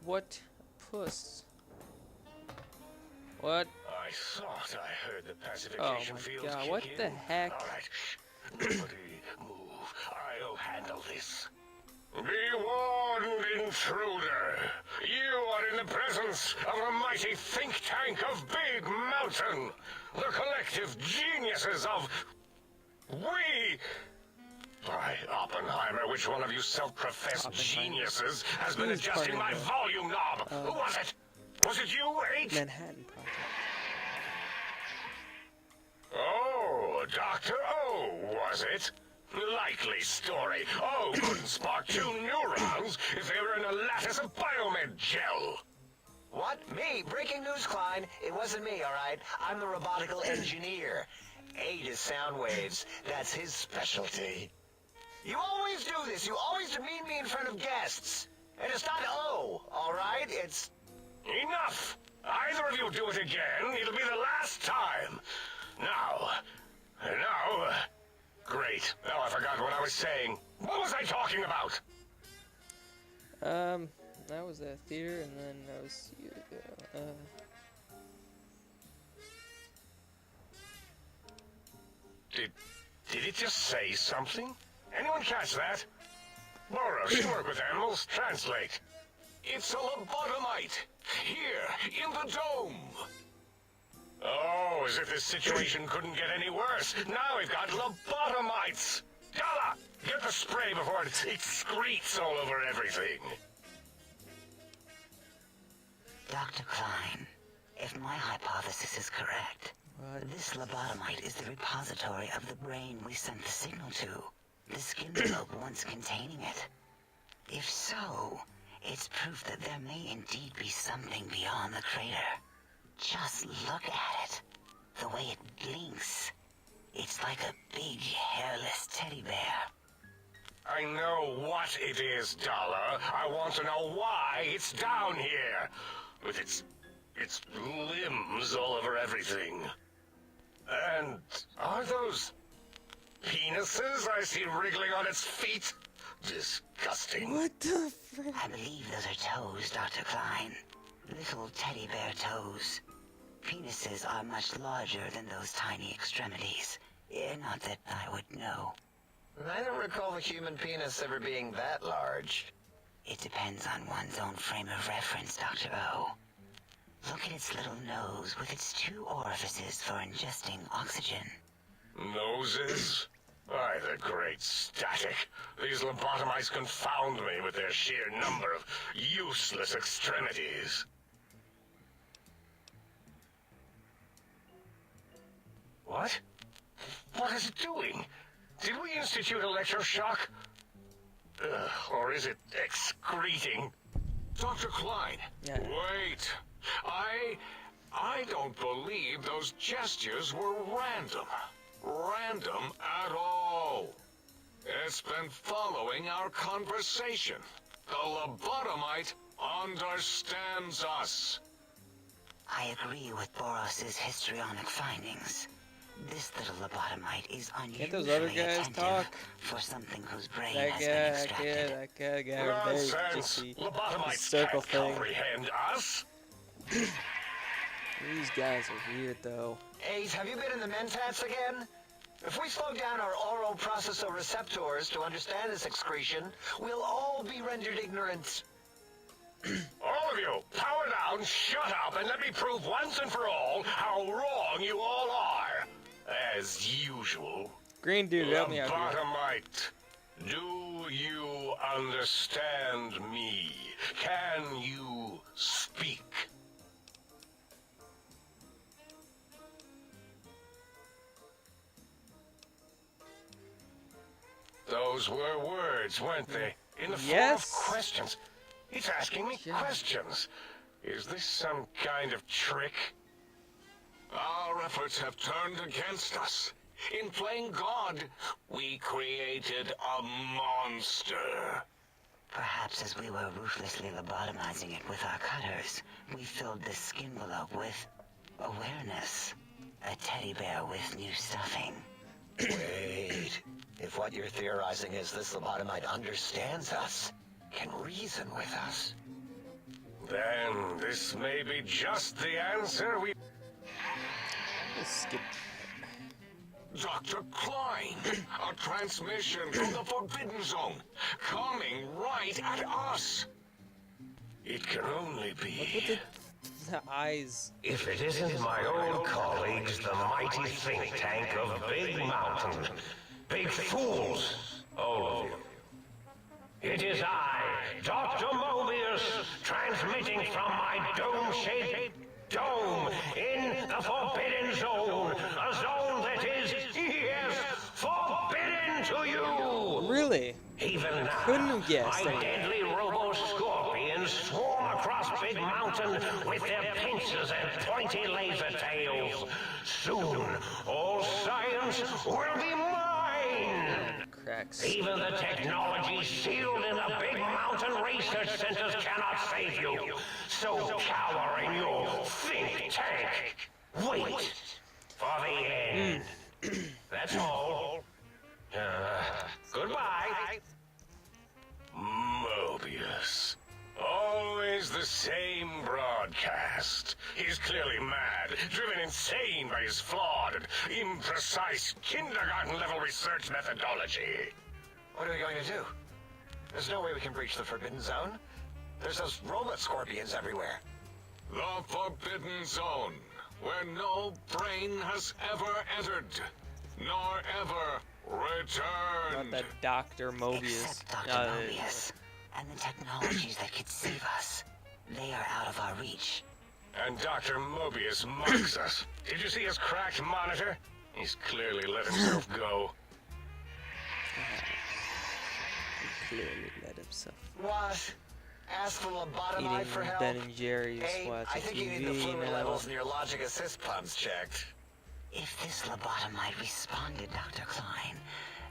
What puss? What? I thought I heard the Oh pacification my field god, kick what in. the heck? All right, shh. Nobody move. I'll handle this. Be warned, intruder. You are in the presence of a mighty think tank of Big Mountain. The collective geniuses of... We... By Oppenheimer, which one of you self-professed geniuses has been adjusting my volume knob? Who was it? Was it you, 8? Manhattan Project. Oh, Dr. O, was it? Likely story. O couldn't spark 2 neurons if they were in a lattice of biomed gel. What? Me? Breaking news, Klein. It wasn't me, all right? I'm the robotical engineer. 8 is sound waves. That's his specialty. You always do this. You always demean me in front of guests. And it's not O, all right? It's... Enough! Either of you do it again, it'll be the last time. Now... Great. Now I forgot what I was saying. What was I talking about? That was a theater, and then that was you. Did it just say something? Anyone catch that? Boros, you work with animals. Translate. It's a lobotomite. Here, in the dome. Oh, as if this situation couldn't get any worse. Now we've got lobotomites. Dalla, get the spray before it excretes all over everything. Dr. Klein, if my hypothesis is correct, this lobotomite is the repository of the brain we sent the signal to, the skin envelope once containing it. If so, it's proof that there may indeed be something beyond the crater. Just look at it. The way it blinks. It's like a big, hairless teddy bear. I know what it is, Dollar. I want to know why it's down here. With its limbs all over everything. And are those penises I see wriggling on its feet? Disgusting. What the frick? I believe those are toes, Dr. Klein. Little teddy bear toes. Penises are much larger than those tiny extremities. Not that I would know. I don't recall the human penis ever being that large. It depends on one's own frame of reference, Dr. O. Look at its little nose with its 2 orifices for ingesting oxygen. Noses? By the great static. These lobotomites confound me with their sheer number of useless extremities. What? What is it doing? Did we institute electroshock? Or is it excreting? Dr. Klein, Yeah. wait. I don't believe those gestures were random. Random at all. It's been following our conversation. The lobotomite understands us. I agree with Boros's histrionic findings. This little lobotomite is Can't those other unusually guys attentive talk? for something whose brain That has been guy, extracted. that guy, they just Nonsense. see Lobotomites circle can't thing. comprehend us. These guys are weird, though. 8, have you been in the mentats again? If we slow down our oral processoreceptors to understand this excretion, we'll all be rendered ignorant. All of you, power down, shut up, and let me prove once and for all how wrong you all are. As usual. Green dude, help me out here. Lobotomite, do you understand me? Can you speak? Those were words, weren't they? In the form Yes. of questions. It's asking me Yeah. questions. Is this some kind of trick? Our efforts have turned against us. In playing God, we created a monster. Perhaps as we were ruthlessly lobotomizing it with our cutters, we filled the skin envelope with awareness. A teddy bear with new stuffing. Wait. If what you're theorizing is this lobotomite understands us, can reason with us, Then this may be just the answer we... Let's skip. Dr. Klein, a transmission from the Forbidden Zone, coming right at us. It can only What's be... with the eyes? If it isn't my old colleagues, the mighty think tank of Big Mountain. Big fools, all of you. It is I, Dr. Mobius, transmitting from my dome-shaped dome in the Forbidden Zone. A zone that is, yes, forbidden to you. Really? Even now, Couldn't have guessed. my deadly robo-scorpions swarm across Big Mountain with their pincers and pointy laser tails. Soon, all science will be mine. Cracks. Even the technology sealed in the Big Mountain research centers cannot save you. So cower in your think tank. Wait for the end. That's all. Goodbye. Mobius. Always the same broadcast. He's clearly mad, driven insane by his flawed and imprecise kindergarten-level research methodology. What are we going to do? There's no way we can breach the Forbidden Zone. There's those robot scorpions everywhere. The Forbidden Zone, where no brain has ever entered, nor ever Not returned. that Dr. Mobius. Except Dr. Mobius. And the technologies that could save us. They are out of our reach. And Dr. Mobius mocks us. Did you see his cracked monitor? He's clearly let himself go. He clearly let himself. What? Ask the lobotomite Eating for help? Ben and Jerry's, Hey, watching I think you need the TV fluid now. levels in your logic assist pumps checked. If this lobotomite responded, Dr. Klein,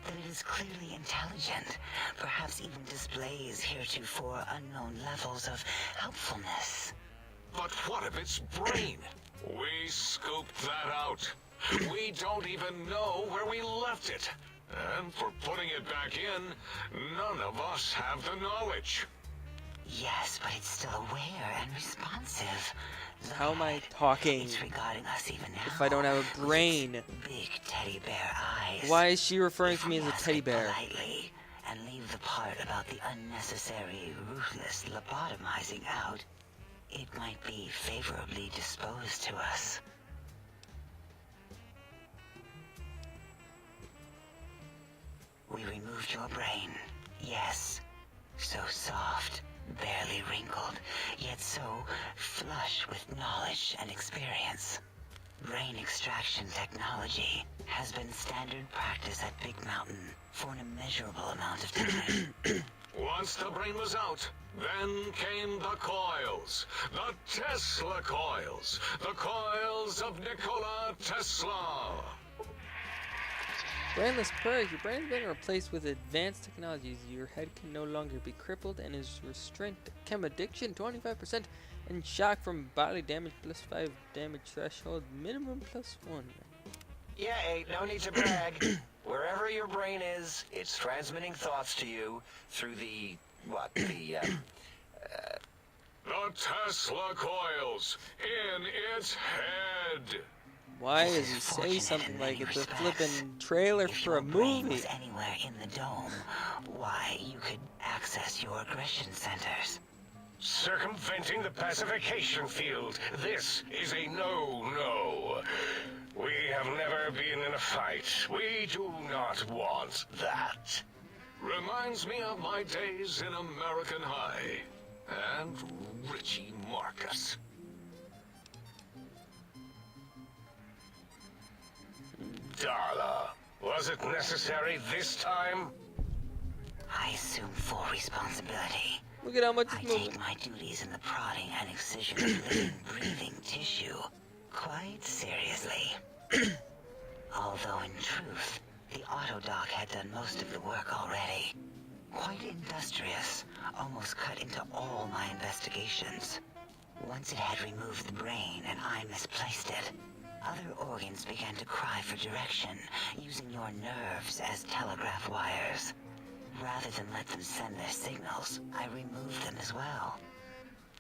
then it is clearly intelligent, perhaps even displays heretofore unknown levels of helpfulness. But what of its brain? We scooped that out. We don't even know where we left it. And for putting it back in, none of us have the knowledge. Yes, but it's still aware and responsive. How am I talking It's regarding us even now. if I don't have a brain? Big teddy bear eyes. Why is she referring If to me we as a ask teddy it bear? politely and leave the part about the unnecessary, ruthless lobotomizing out, it might be favorably disposed to us. We removed your brain, yes. So soft, barely wrinkled, yet so flush with knowledge and experience. Brain extraction technology has been standard practice at Big Mountain for an immeasurable amount of time. Once the brain was out, then came the coils. The Tesla coils. The coils of Nikola Tesla. Brainless purge. Your brain has been replaced with advanced technologies. Your head can no longer be crippled and is restrained. Chem addiction 25% and shock from bodily damage +5 damage threshold minimum +1. Yeah, ain't no need to brag. Wherever your brain is, it's transmitting thoughts to you through the, The Tesla coils in its head. Why This does is he say fortunate something in like many it's a respects. flippin' trailer If for your a brain movie? was anywhere in the dome, why, you could access your aggression centers. Circumventing the pacification field. This is a no-no. We have never been in a fight. We do not want that. Reminds me of my days in American High. And Richie Marcus. Darla, was it necessary this time? I assume full responsibility. Look at how much I it's moving. take my duties in the prodding and excision of living, breathing tissue quite seriously. Although in truth, the autodoc had done most of the work already. Quite industrious, almost cut into all my investigations. Once it had removed the brain and I misplaced it, other organs began to cry for direction, using your nerves as telegraph wires. Rather than let them send their signals, I removed them as well.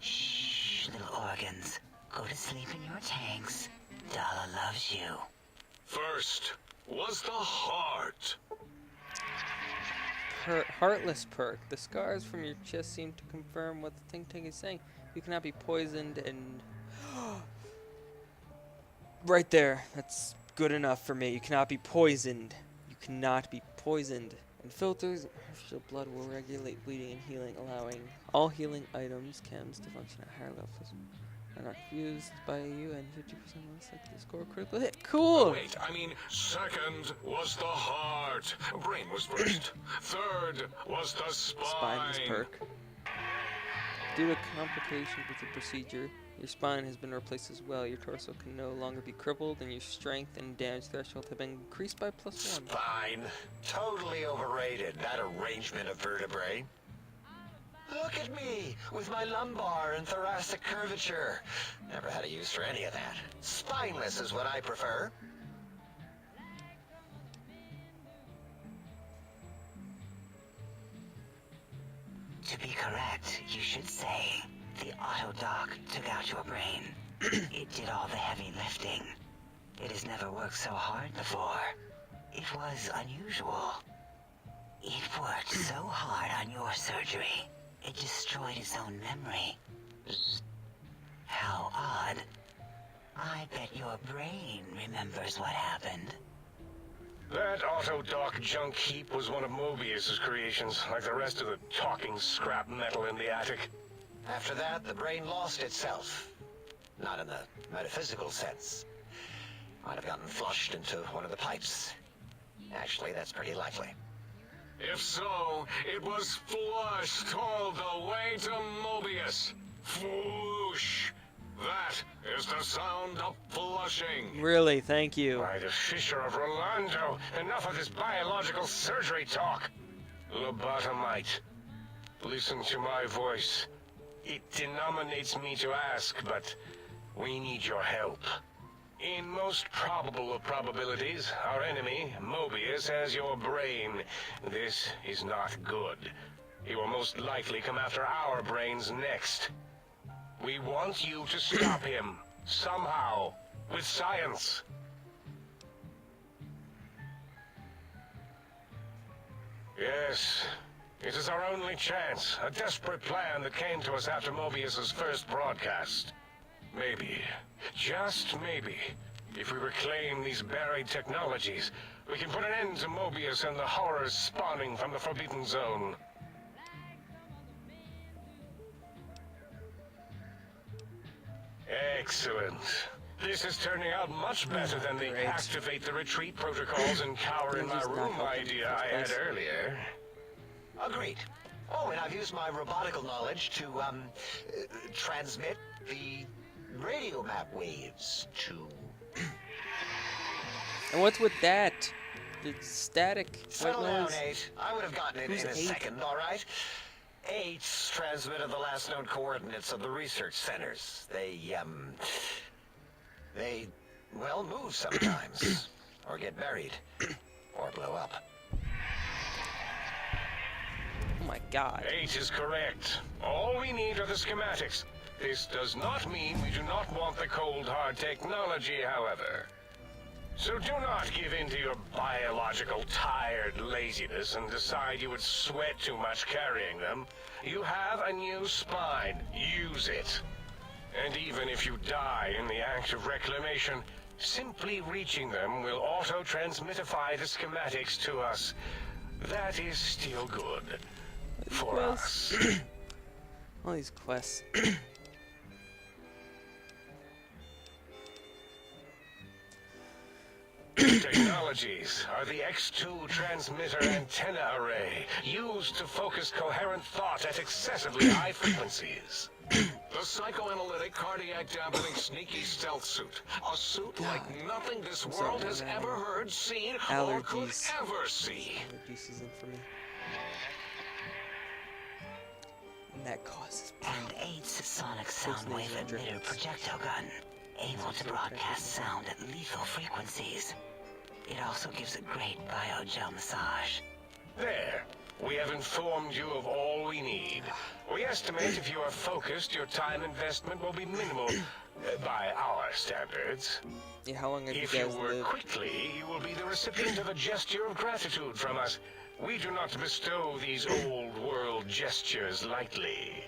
Shh. foolish little organs. Go to sleep in your tanks. Dala loves you. First was the heart. Heartless perk. The scars from your chest seem to confirm what the think tank is saying. You cannot be poisoned and... Right there. That's good enough for me. You cannot be poisoned. You cannot be poisoned. And filters artificial blood will regulate bleeding and healing, allowing all healing items, chems, to function at higher levels. Are not used by you and 50% less likely to score a critical hit. Cool! Wait, I mean, second was the heart. Brain was first. Third was the spine. Spineless perk. Due to complications with the procedure, your spine has been replaced as well. Your torso can no longer be crippled, and your strength and damage threshold have been increased by +1. Spine. Totally overrated, that arrangement of vertebrae. Look at me, with my lumbar and thoracic curvature. Never had a use for any of that. Spineless is what I prefer. To be correct, you should say, the auto-dock took out your brain. It did all the heavy lifting. It has never worked so hard before. It was unusual. It worked so hard on your surgery, it destroyed its own memory. How odd. I bet your brain remembers what happened. That auto-dock junk heap was one of Mobius's creations, like the rest of the talking scrap metal in the attic. After that, the brain lost itself. Not in the metaphysical sense. Might have gotten flushed into one of the pipes. Actually, that's pretty likely. If so, it was flushed all the way to Mobius. Flush. That is the sound of flushing. Really, thank you. By the Fisher of Rolando, enough of this biological surgery talk. Lobotomite, listen to my voice. It denominates me to ask, but we need your help. In most probable of probabilities, our enemy, Mobius, has your brain. This is not good. He will most likely come after our brains next. We want you to stop him, somehow, with science. Yes, it is our only chance, a desperate plan that came to us after Mobius's first broadcast. Maybe, just maybe, if we reclaim these buried technologies, we can put an end to Mobius and the horrors spawning from the Forbidden Zone. Excellent. This is turning out much better than the Great. activate the retreat protocols and cower in my This is not room helping idea in the I had first place. earlier. Agreed. Oh, and I've used my robotical knowledge to, transmit the radio map waves to... And what's with that? The static. Settle What down, noise? 8. I would have gotten it Who's in a 8? second, all right? 8's transmitted the last known coordinates of the research centers. They, well, move sometimes. Or get buried. Or blow up. Oh my god. 8 is correct. All we need are the schematics. This does not mean we do not want the cold hard technology, however. So do not give in to your biological tired laziness and decide you would sweat too much carrying them. You have a new spine. Use it. And even if you die in the act of reclamation, simply reaching them will auto-transmitify the schematics to us. That is still good. For us. All these quests. Technologies are the X2 transmitter antenna array used to focus coherent thought at excessively high frequencies. The psychoanalytic cardiac dampening sneaky stealth suit. A suit like nothing this world has ever heard, seen, or could Allergies. ever see. Allergies isn't for me. And that causes And 8's sonic sound wave emitter projectile gun, able to broadcast sound at lethal frequencies. It also gives a great biogel massage. There. We have informed you of all we need. We estimate if you are focused, your time investment will be minimal by our standards. Yeah, how long have you If you guys work lived? quickly, you will be the recipient of a gesture of gratitude from us. We do not bestow these old world gestures lightly.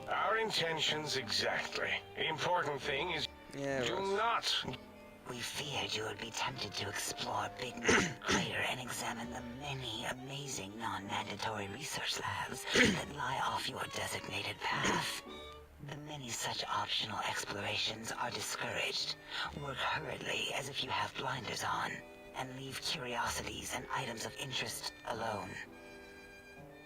Our intentions exactly. The important thing is Yeah, do Russ. not. We feared you would be tempted to explore Big Mountain Crater and examine the many amazing non-mandatory research labs that lie off your designated path. The many such optional explorations are discouraged. Work hurriedly as if you have blinders on, and leave curiosities and items of interest alone.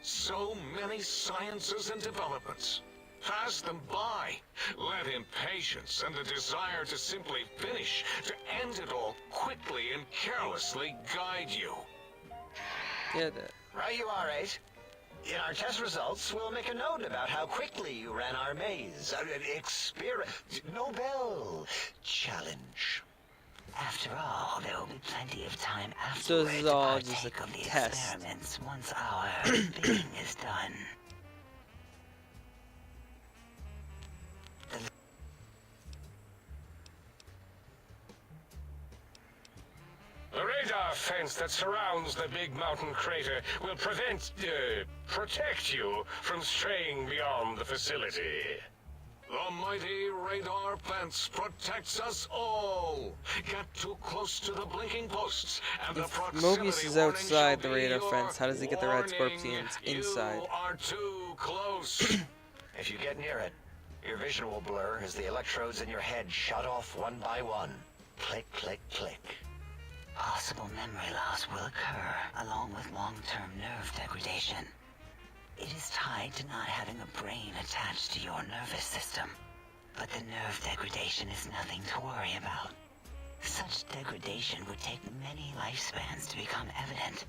So many sciences and developments. Pass them by. Let impatience and the desire to simply finish, to end it all quickly and carelessly guide you. Yeah, Right you are, 8. In our test results, we'll make a note about how quickly you ran our maze. Nobel Challenge. After all, there will be plenty of time So afterward this is to all just partake a of the test. experiments once our bidding is done. The radar fence that surrounds the Big Mountain Crater will protect you from straying beyond the facility. The mighty radar fence protects us all. Get too close to the blinking posts, and the If proximity Mobius is warning outside shall the be radar your fence, how does he get the red warning. scorpions inside? You are too close. If you get near it, your vision will blur as the electrodes in your head shut off one by one. Click, click, click. Possible memory loss will occur, along with long-term nerve degradation. It is tied to not having a brain attached to your nervous system. But the nerve degradation is nothing to worry about. Such degradation would take many lifespans to become evident,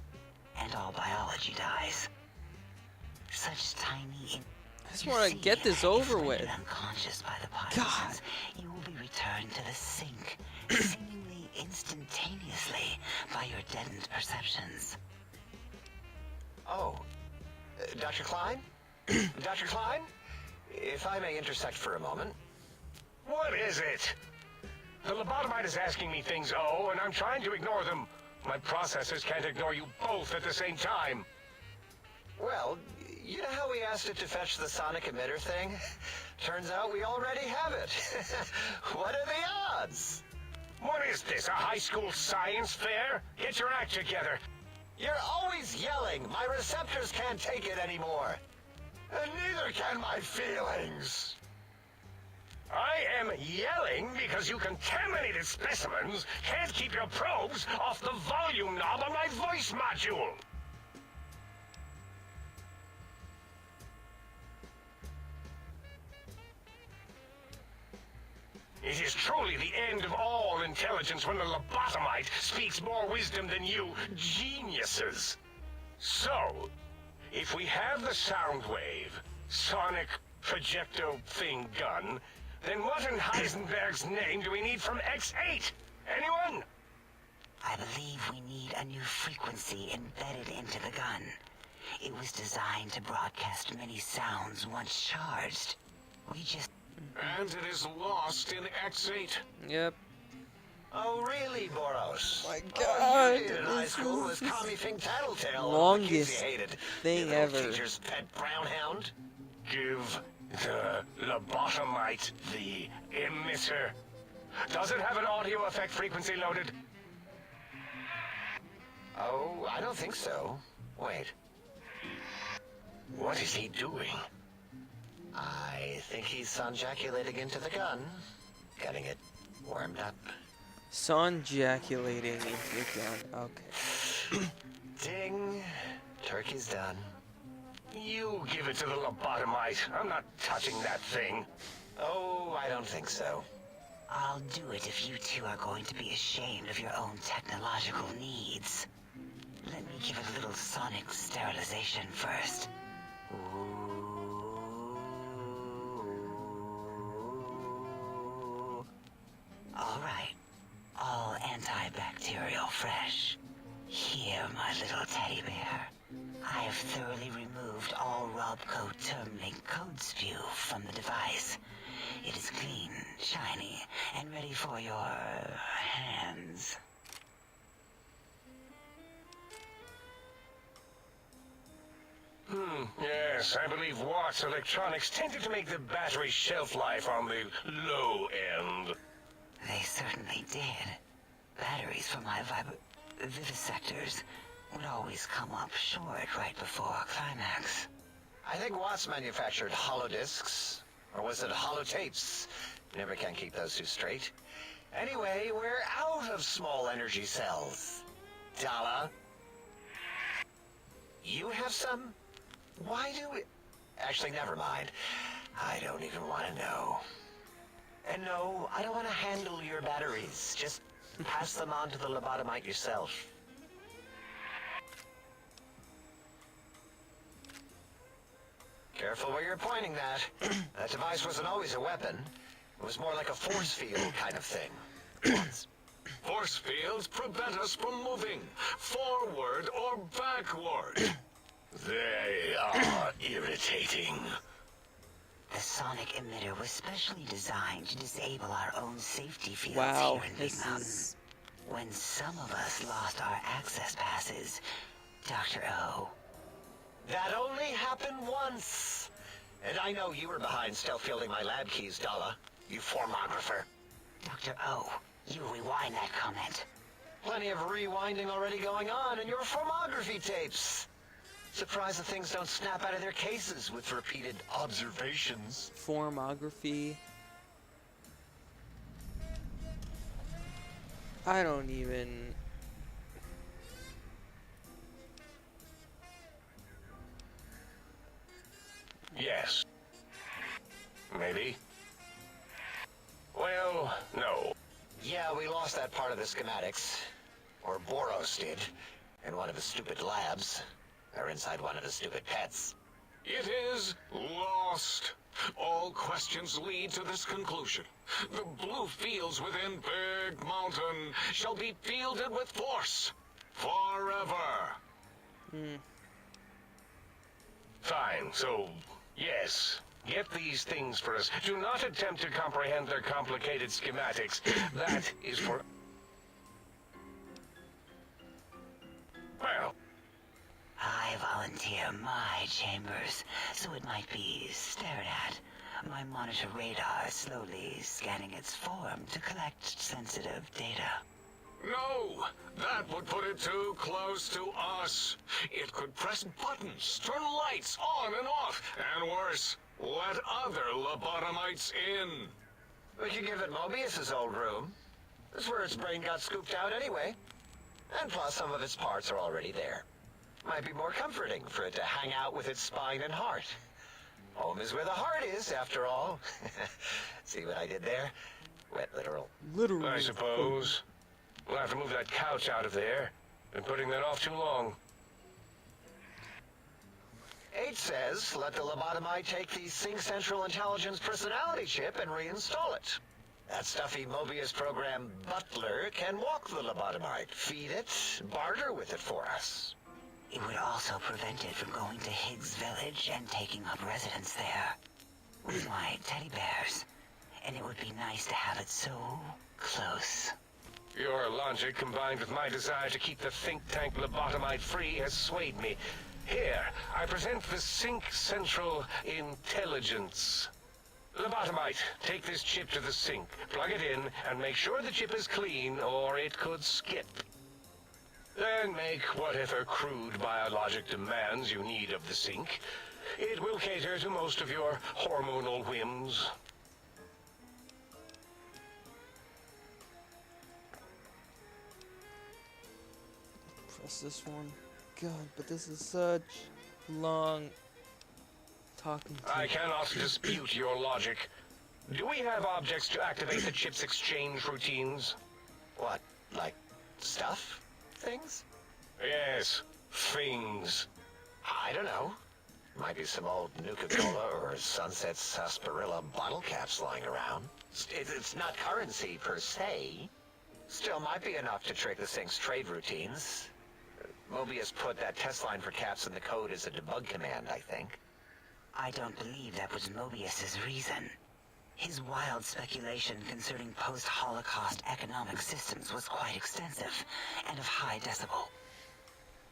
and all biology dies. Such tiny... I just want to get this over with. Unconscious by the Parkinson's, you will be returned to the sink, seemingly instantaneously by your deadened perceptions. Oh, Dr. Klein? Dr. Klein? If I may intersect for a moment. What is it? The lobotomite is asking me things, and I'm trying to ignore them. My processors can't ignore you both at the same time. Well, you know how we asked it to fetch the sonic emitter thing? Turns out we already have it. What are the odds? What is this, a high school science fair? Get your act together. You're always yelling. My receptors can't take it anymore. And neither can my feelings. I am yelling because you contaminated specimens can't keep your probes off the volume knob on my voice module. It is truly the end of all intelligence when the lobotomite speaks more wisdom than you geniuses. So, if we have the sound wave, sonic projecto thing gun, then what in Heisenberg's name do we need from X8? Anyone? I believe we need a new frequency embedded into the gun. It was designed to broadcast many sounds once charged. We just... And it is lost in X8. Yep. Oh, really, Boros? My All God, you did in high this school is was Commie Fink Tattletale. longest You hated. thing You little ever. Teacher's pet brown hound. Give the lobotomite the emitter. Does it have an audio effect frequency loaded? Oh, I don't think so. Wait. What is he doing? I think he's sonjaculating into the gun. Getting it warmed up. Sonjaculating into the gun. Okay. Ding. Turkey's done. You give it to the lobotomite. I'm not touching that thing. Oh, I don't think so. I'll do it if you two are going to be ashamed of your own technological needs. Let me give it a little sonic sterilization first. Ooh. All right. Teddy Bear. I have thoroughly removed all Robco Termlink code spew from the device. It is clean, shiny, and ready for your hands. Yes, I believe Watt's electronics tended to make the battery shelf life on the low end. They certainly did. Batteries for my vivisectors would always come up short right before climax. I think Watts manufactured holodiscs, or was it holotapes? Never can keep those two straight. Anyway, we're out of small energy cells. Dala? You have some? Why do we... Actually, never mind. I don't even want to know. And no, I don't want to handle your batteries. Just pass them on to the lobotomite yourself. Careful where you're pointing that. That device wasn't always a weapon. It was more like a force field kind of thing. Once. Force fields prevent us from moving forward or backward. They are irritating. The sonic emitter was specially designed to disable our own safety fields Wow, here in Big this Mountain. is... When some of us lost our access passes, Dr. O. That only happened once. And I know you were behind stealth fielding my lab keys, Dala. You formographer. Dr. O, you rewind that comment. Plenty of rewinding already going on in your formography tapes. Surprised that things don't snap out of their cases with repeated observations. Formography. I don't even... Yes. Maybe. Well, no. Yeah, we lost that part of the schematics. Or Boros did. In one of the stupid labs. Or inside one of the stupid pets. It is lost. All questions lead to this conclusion. The blue fields within Big Mountain shall be fielded with force. Forever. Fine, so, yes. Get these things for us. Do not attempt to comprehend their complicated schematics. That is for... Well... I volunteer my chambers, so it might be stared at. My monitor radar slowly scanning its form to collect sensitive data. No, that would put it too close to us. It could press buttons, turn lights on and off, and worse, let other lobotomites in. We could give it Mobius's old room. That's where its brain got scooped out anyway. And plus some of its parts are already there. Might be more comforting for it to hang out with its spine and heart. Home is where the heart is, after all. See what I did there? Wet literal. Literally. I suppose. We'll have to move that couch out of there. Been putting that off too long. 8 says, let the lobotomite take the Sync Central Intelligence personality chip and reinstall it. That stuffy Mobius program butler can walk the lobotomite, feed it, barter with it for us. It would also prevent it from going to Higgs Village and taking up residence there. With my teddy bears. And it would be nice to have it so close. Your logic, combined with my desire to keep the think tank lobotomite free, has swayed me. Here, I present the Sync Central Intelligence. Lobotomite, take this chip to the sink, plug it in, and make sure the chip is clean, or it could skip. Then make whatever crude biologic demands you need of the sink. It will cater to most of your hormonal whims. Press this one. God, but this is such long talking to. I cannot dispute your logic. Do we have objects to activate the chip's exchange routines? What, like stuff? Things? Yes, things. I don't know. Might be some old Nuka-Cola or Sunset Sarsaparilla bottle caps lying around. It's not currency per se. Still might be enough to trick the Sync's trade routines. Mobius put that test line for caps in the code as a debug command, I think. I don't believe that was Mobius's reason. His wild speculation concerning post-Holocaust economic systems was quite extensive and of high decibel.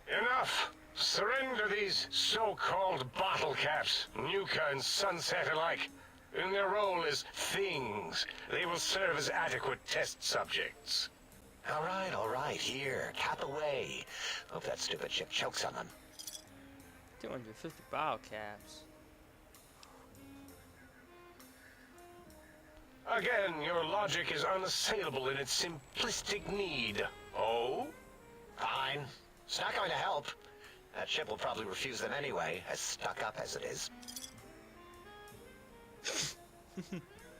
Enough! Surrender these so-called bottle caps, Nuka and Sunset alike. In their role as things, they will serve as adequate test subjects. All right, here, cap away. Hope that stupid ship chokes on them. 250 bottle caps. Again, your logic is unassailable in its simplistic need. Oh? Fine. It's not going to help. That ship will probably refuse them anyway, as stuck up as it is.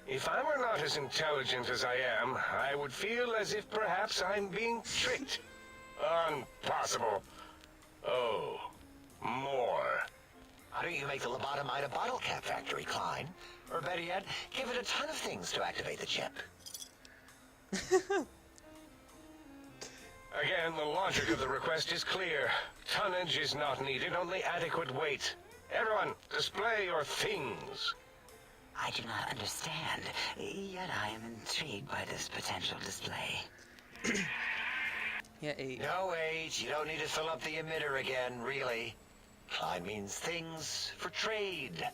If I were not as intelligent as I am, I would feel as if perhaps I'm being tricked. Impossible. Oh, more. Why don't you make the lobotomite a bottle cap factory, Klein? Or better yet, give it a ton of things to activate the chip. Again, the logic of the request is clear. Tonnage is not needed, only adequate weight. Everyone, display your things. I do not understand, yet I am intrigued by this potential display. Yeah, 8. No, wait, you don't need to fill up the emitter again, really. Klein means things for trade.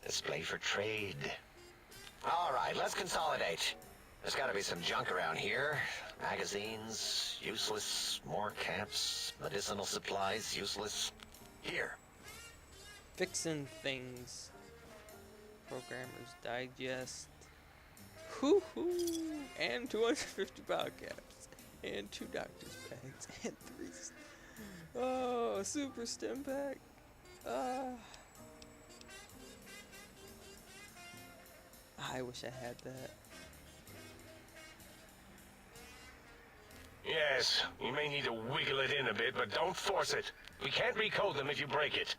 Display for trade. All right, let's consolidate. There's got to be some junk around here. Magazines, useless. More camps, medicinal supplies, useless. Here. Fixing things. Programmer's Digest. Hoo-hoo! And 250 bottle caps. And 2 doctor's bags. And 3. Oh, super stim pack. I wish I had that. Yes, you may need to wiggle it in a bit, but don't force it. We can't recode them if you break it.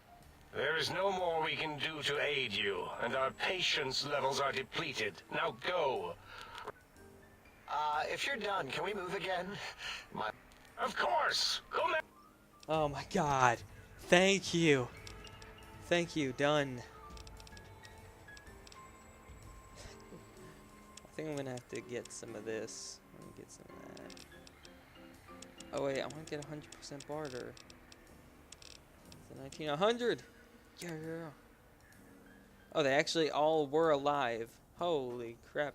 There is no more we can do to aid you, and our patience levels are depleted. Now go. If you're done, can we move again? Of course! Go now! Oh my god. Thank you. Thank you, done. I think I'm gonna have to get some of this. I'm gonna get some of that. Oh wait, I want to get 100% barter. It's a 100! Yeah. Oh, they actually all were alive. Holy crap.